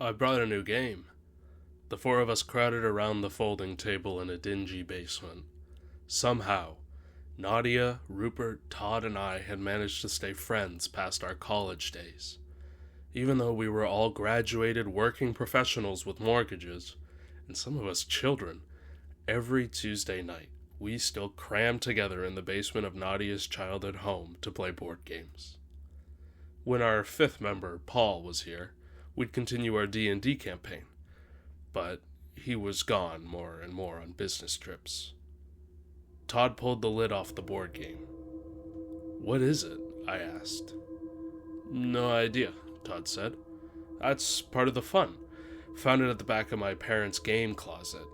I brought a new game. The four of us crowded around the folding table in a dingy basement. Somehow, Nadia, Rupert, Todd, and I had managed to stay friends past our college days. Even though we were all graduated working professionals with mortgages, and some of us children, every Tuesday night, we still crammed together in the basement of Nadia's childhood home to play board games. When our fifth member, Paul, was here, we'd continue our D&D campaign, but he was gone more and more on business trips. Todd pulled the lid off the board game. "What is it?" I asked. "No idea," Todd said. "That's part of the fun. Found it at the back of my parents' game closet."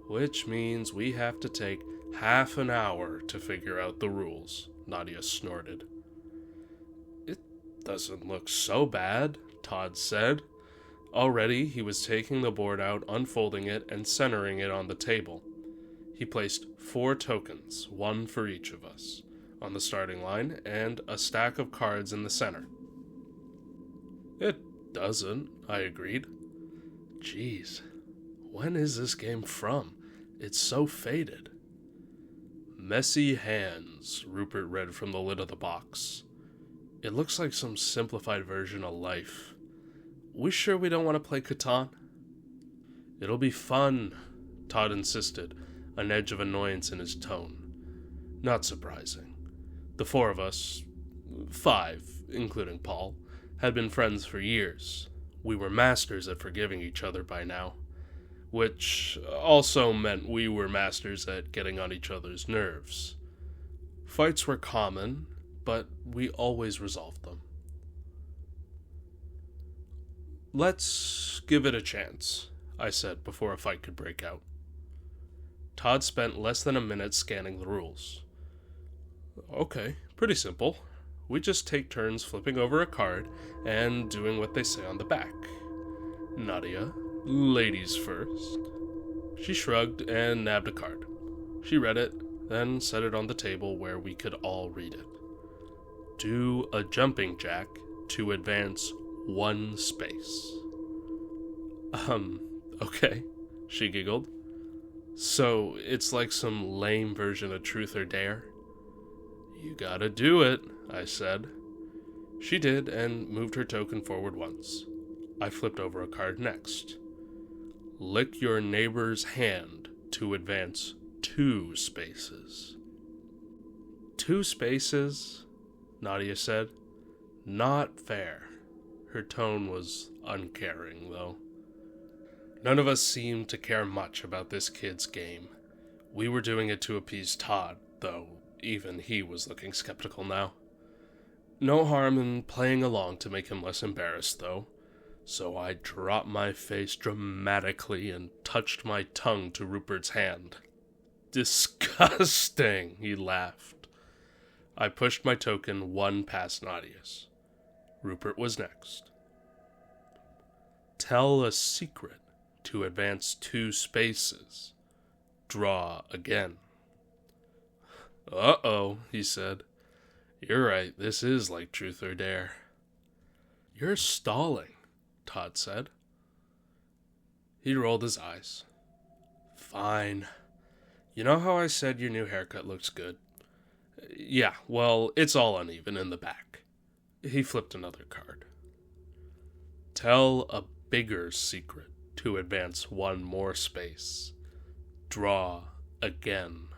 "Which means we have to take half an hour to figure out the rules," Nadia snorted. "It doesn't look so bad," Todd said. Already, he was taking the board out, unfolding it, and centering it on the table. He placed 4 tokens, one for each of us, on the starting line, and a stack of cards in the center. "It doesn't," I agreed. "Geez, when is this game from? It's so faded." "Messy Hands," Rupert read from the lid of the box. "It looks like some simplified version of Life. We sure we don't want to play Catan?" "It'll be fun," Todd insisted, an edge of annoyance in his tone. Not surprising. The 4 of us, 5, including Paul, had been friends for years. We were masters at forgiving each other by now, which also meant we were masters at getting on each other's nerves. Fights were common, but we always resolved them. "Let's give it a chance," I said before a fight could break out. Todd spent less than a minute scanning the rules. "Okay, pretty simple. We just take turns flipping over a card and doing what they say on the back. Nadia, ladies first." She shrugged and nabbed a card. She read it, then set it on the table where we could all read it. "Do a jumping jack to advance 1 space." Okay," she giggled. "So it's like some lame version of Truth or Dare?" "You gotta do it," I said. She did, and moved her token forward once. I flipped over a card next. "Lick your neighbor's hand to advance 2 spaces." "2 spaces?" Nadia said. "Not fair." Her tone was uncaring, though. None of us seemed to care much about this kid's game. We were doing it to appease Todd, though even he was looking skeptical now. No harm in playing along to make him less embarrassed, though, so I dropped my face dramatically and touched my tongue to Rupert's hand. "Disgusting," he laughed. I pushed my token 1 past Nadia's. Rupert was next. "Tell a secret to advance 2 spaces. Draw again." "Uh-oh," he said. "You're right, this is like Truth or Dare." "You're stalling," Todd said. He rolled his eyes. "Fine. You know how I said your new haircut looks good? Yeah, well, it's all uneven in the back." He flipped another card. "Tell a bigger secret to advance 1 more space. Draw again."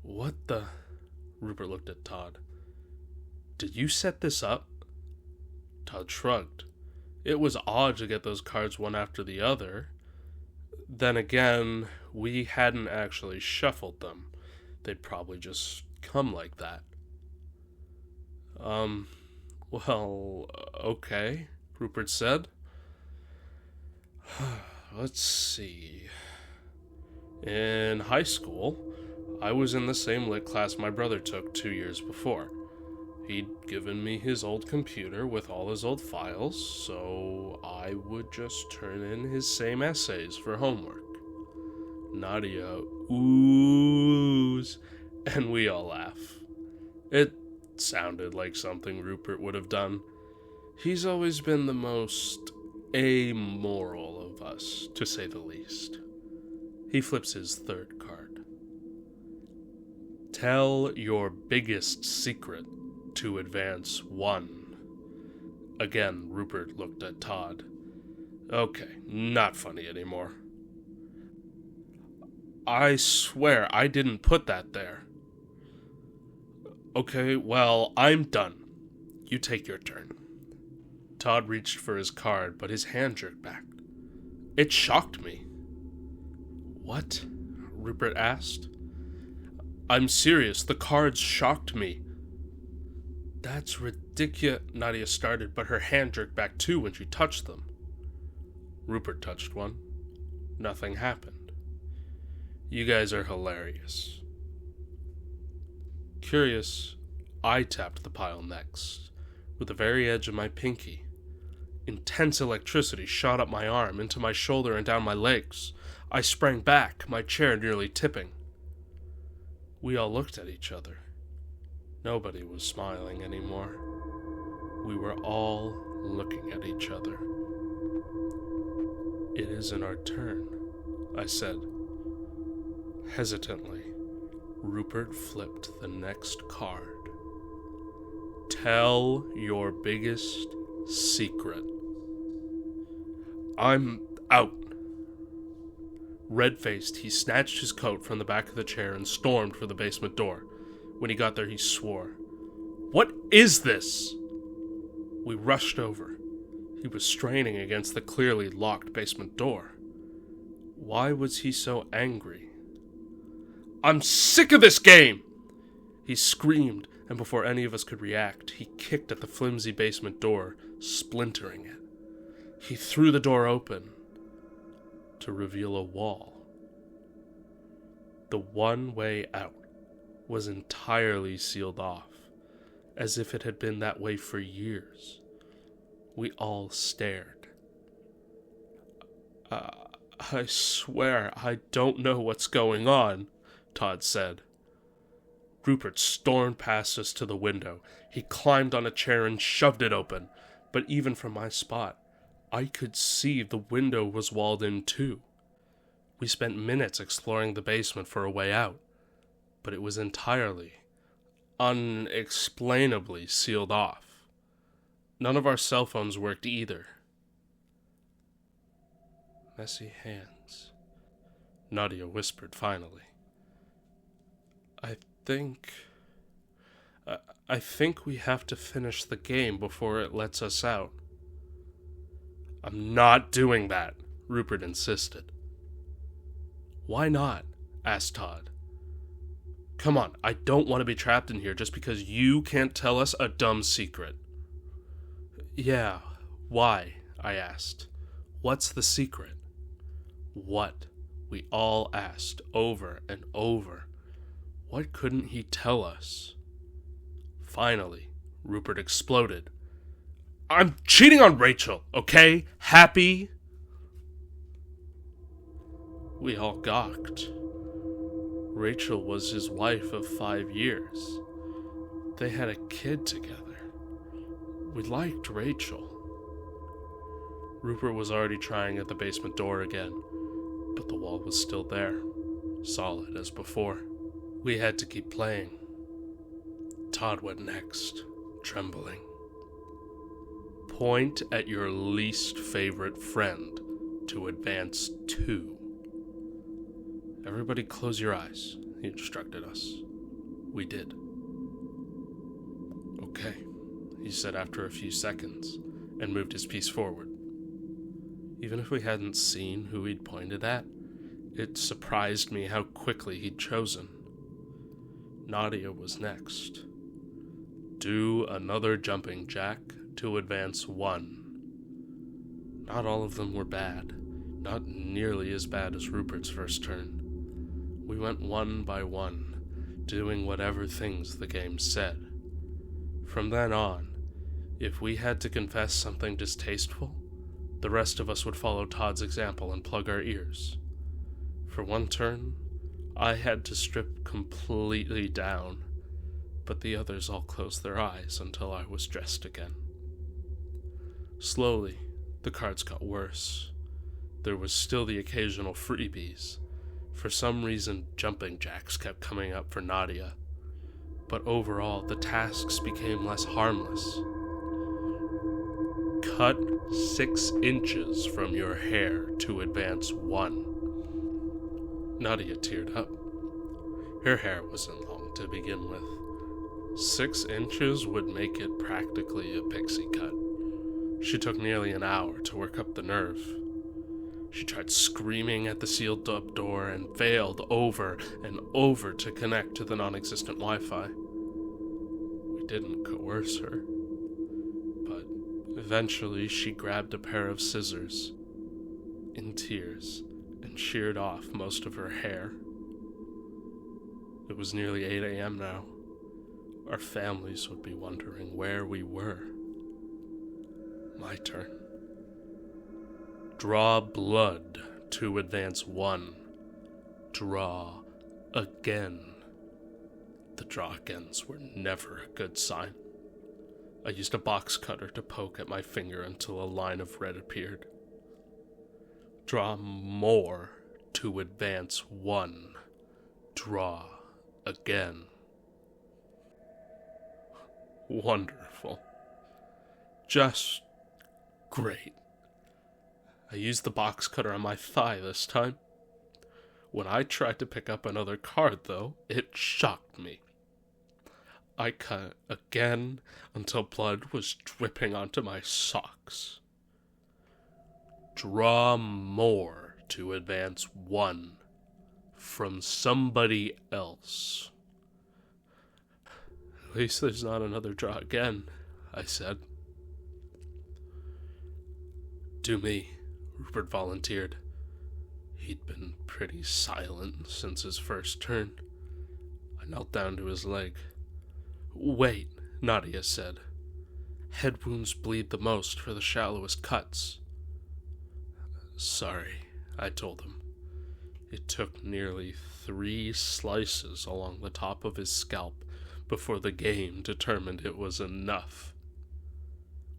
"What the?" Rupert looked at Todd. "Did you set this up?" Todd shrugged. It was odd to get those cards one after the other. Then again, we hadn't actually shuffled them. They'd probably just come like that. Well, okay," Rupert said. "Let's see. In high school, I was in the same lit class my brother took 2 years before. He'd given me his old computer with all his old files, so I would just turn in his same essays for homework." Nadia oohs, and we all laugh. It sounded like something Rupert would have done. He's always been the most amoral of us, to say the least. He flips his third card. Tell your biggest secret to advance 1. Again, Rupert looked at Todd. Okay, not funny anymore. I swear I didn't put that there. Okay, well, I'm done. You take your turn. Todd reached for his card, but his hand jerked back. It shocked me. What? Rupert asked. I'm serious, the cards shocked me. That's ridiculous, Nadia started, but her hand jerked back too when she touched them. Rupert touched one. Nothing happened. You guys are hilarious. Curious, I tapped the pile next, with the very edge of my pinky. Intense electricity shot up my arm, into my shoulder and down my legs. I sprang back, my chair nearly tipping. We all looked at each other. Nobody was smiling anymore. We were all looking at each other. It isn't our turn, I said. Hesitantly, Rupert flipped the next card. Tell your biggest secret. I'm out. Red-faced, he snatched his coat from the back of the chair and stormed for the basement door. When he got there, he swore. What is this? We rushed over. He was straining against the clearly locked basement door. Why was he so angry? I'm sick of this game! He screamed, and before any of us could react, he kicked at the flimsy basement door, splintering it. He threw the door open to reveal a wall. The one way out was entirely sealed off, as if it had been that way for years. We all stared. I swear I don't know what's going on, Todd said. Rupert stormed past us to the window. He climbed on a chair and shoved it open, but even from my spot, I could see the window was walled in too. We spent minutes exploring the basement for a way out, but it was entirely, unexplainably sealed off. None of our cell phones worked either. Messy hands, Nadia whispered finally. I think we have to finish the game before it lets us out. I'm not doing that, Rupert insisted. Why not? Asked Todd. Come on, I don't want to be trapped in here just because you can't tell us a dumb secret. Yeah, why? I asked. What's the secret? What? We all asked over and over. What couldn't he tell us? Finally, Rupert exploded. I'm cheating on Rachel, okay? Happy? We all gawked. Rachel was his wife of 5 years. They had a kid together. We liked Rachel. Rupert was already trying at the basement door again, but the wall was still there, solid as before. We had to keep playing. Todd went next, trembling. Point at your least favorite friend to advance 2. Everybody close your eyes, he instructed us. We did. Okay, he said after a few seconds, and moved his piece forward. Even if we hadn't seen who he'd pointed at, it surprised me how quickly he'd chosen. Nadia was next. Do another jumping jack to advance 1. Not all of them were bad, not nearly as bad as Rupert's first turn. We went one by one, doing whatever things the game said. From then on, if we had to confess something distasteful, the rest of us would follow Todd's example and plug our ears. For one turn, I had to strip completely down, but the others all closed their eyes until I was dressed again. Slowly, the cards got worse. There was still the occasional freebies. For some reason, jumping jacks kept coming up for Nadia. But overall, the tasks became less harmless. Cut 6 inches from your hair to advance 1. Nadia teared up. Her hair wasn't long to begin with. 6 inches would make it practically a pixie cut. She took nearly an hour to work up the nerve. She tried screaming at the sealed-up door and failed over and over to connect to the non-existent Wi-Fi. We didn't coerce her, but eventually she grabbed a pair of scissors, in tears, and sheared off most of her hair. It was nearly 8 a.m. now. Our families would be wondering where we were. My turn. Draw blood to advance 1. Draw again. The draw agains were never a good sign. I used a box cutter to poke at my finger until a line of red appeared. Draw more to advance 1. Draw again. Wonderful. Just great. I used the box cutter on my thigh this time. When I tried to pick up another card, though, it shocked me. I cut again until blood was dripping onto my socks. Draw more to advance 1 from somebody else. At least there's not another draw again, I said. Do me, Rupert volunteered. He'd been pretty silent since his first turn. I knelt down to his leg. Wait, Nadia said. Head wounds bleed the most for the shallowest cuts. Sorry, I told him. It took nearly 3 slices along the top of his scalp before the game determined it was enough.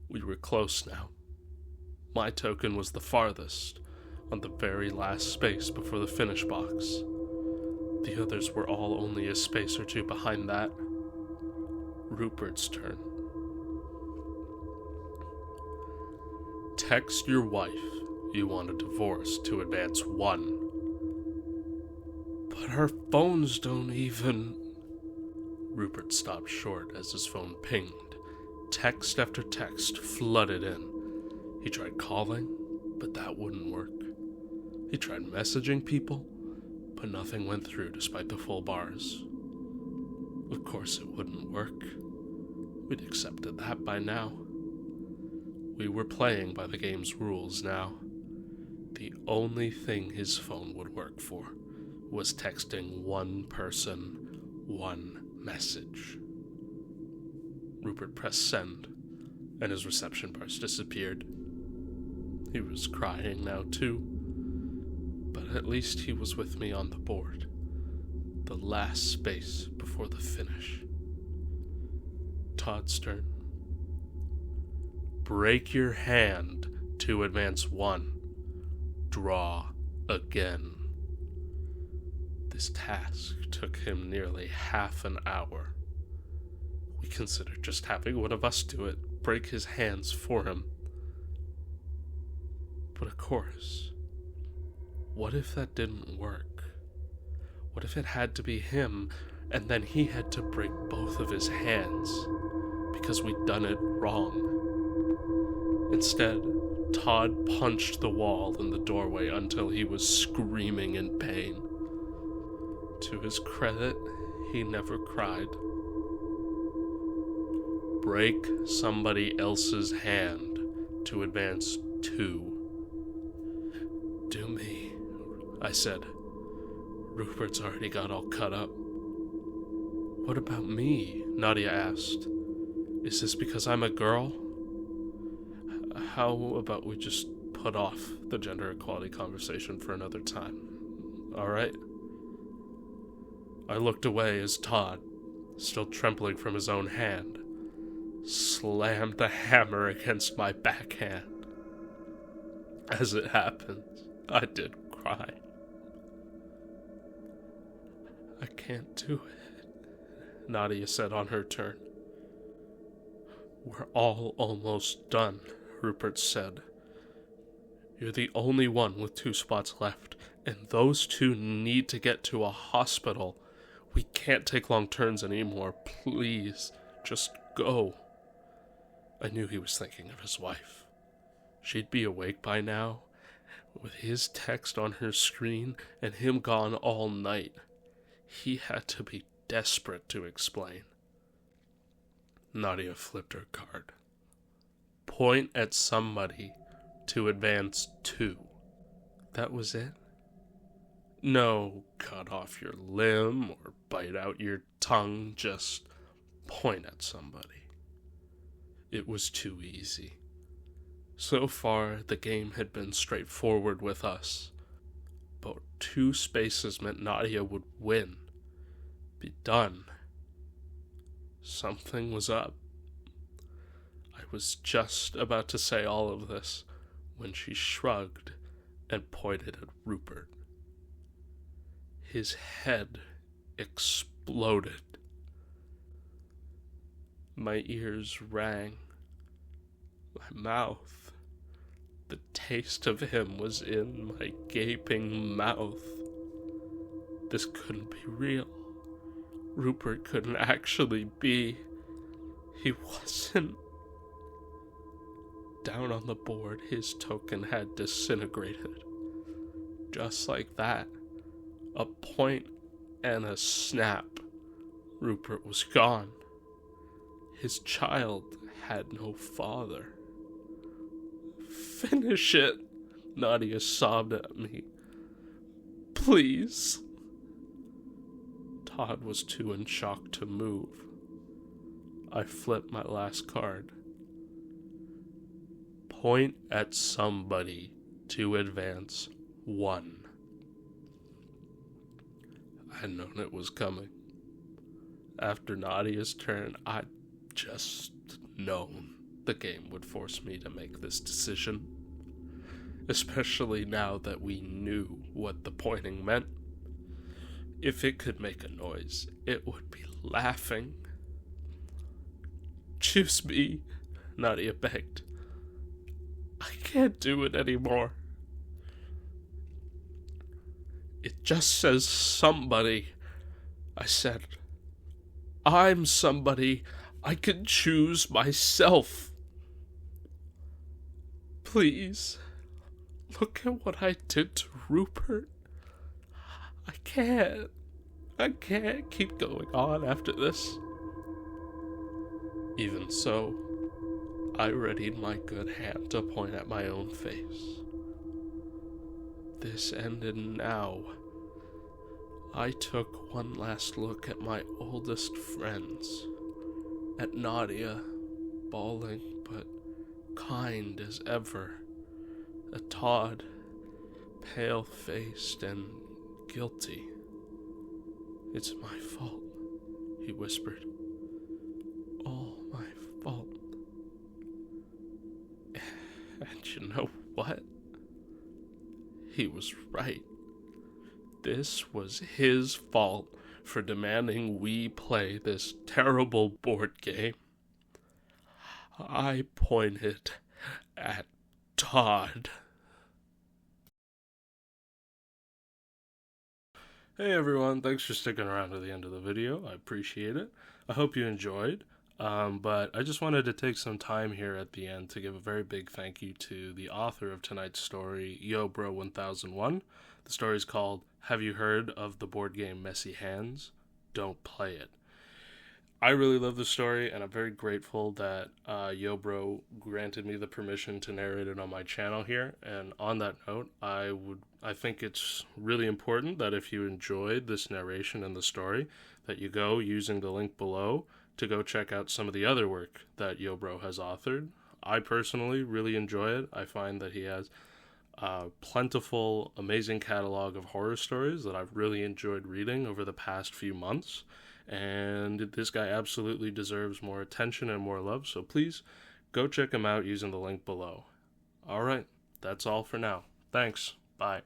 We were close now. My token was the farthest, on the very last space before the finish box. The others were all only a space or 2 behind that. Rupert's turn. Text your wife you want a divorce to advance 1. But her phones don't even... Rupert stopped short as his phone pinged. Text after text flooded in. He tried calling, but that wouldn't work. He tried messaging people, but nothing went through despite the full bars. Of course it wouldn't work. We'd accepted that by now. We were playing by the game's rules now. The only thing his phone would work for was texting 1 person, 1 message. Rupert pressed send, and his reception bars disappeared. He was crying now too, but at least he was with me on the board, the last space before the finish. Todd's turn. Break your hand to advance 1. Draw again. This task took him nearly half an hour. We considered just having one of us do it, break his hands for him. But of course, what if that didn't work? What if it had to be him, and then he had to break both of his hands, because we'd done it wrong? Instead, Todd punched the wall in the doorway until he was screaming in pain. To his credit, he never cried. Break somebody else's hand to advance 2. Do me, I said. Rupert's already got all cut up. What about me? Nadia asked. Is this because I'm a girl? How about we just put off the gender equality conversation for another time? All right? I looked away as Todd, still trembling from his own hand, slammed the hammer against my backhand. As it happens, I did cry. I can't do it, Nadia said on her turn. We're all almost done, Rupert said. You're the only one with 2 spots left, and those 2 need to get to a hospital. We can't take long turns anymore. Please, just go. I knew he was thinking of his wife. She'd be awake by now, with his text on her screen and him gone all night. He had to be desperate to explain. Nadia flipped her card. Point at somebody to advance 2. That was it? No, cut off your limb or bite out your tongue, just point at somebody. It was too easy. So far, the game had been straightforward with us, but 2 spaces meant Nadia would win. Be done. Something was up. I was just about to say all of this when she shrugged and pointed at Rupert. His head exploded. My ears rang. My mouth. The taste of him was in my gaping mouth. This couldn't be real. Rupert couldn't actually be. He wasn't. Down on the board, his token had disintegrated. Just like that. A point and a snap. Rupert was gone. His child had no father. Finish it, Nadia sobbed at me. Please. Todd was too in shock to move. I flipped my last card. Point at somebody to advance 1. I had known it was coming. After Nadia's turn, I'd just known the game would force me to make this decision. Especially now that we knew what the pointing meant. If it could make a noise, it would be laughing. Choose me, Nadia begged. I can't do it anymore. It just says somebody, I said. I'm somebody. I can choose myself. Please, look at what I did to Rupert. I can't keep going on after this. Even so, I readied my good hand to point at my own face. This ended now. I took one last look at my oldest friends, at Nadia, bawling but kind as ever, at Todd, pale-faced and guilty. It's my fault, he whispered. All my fault. And you know what? He was right. This was his fault for demanding we play this terrible board game. I pointed at Todd. Hey everyone, thanks for sticking around to the end of the video. I appreciate it. I hope you enjoyed. But I just wanted to take some time here at the end to give a very big thank you to the author of tonight's story, YoBro1001. The story is called Have You Heard of the Board Game Messy Hands? Don't Play It. I really love the story, and I'm very grateful that YoBro granted me the permission to narrate it on my channel here. And on that note, I think it's really important that if you enjoyed this narration and the story, that you go using the link below to go check out some of the other work that YoBro has authored. I personally really enjoy it. I find that he has a plentiful, amazing catalog of horror stories that I've really enjoyed reading over the past few months. and this guy absolutely deserves more attention and more love, so please go check him out using the link below. Alright, that's all for now. Thanks. Bye.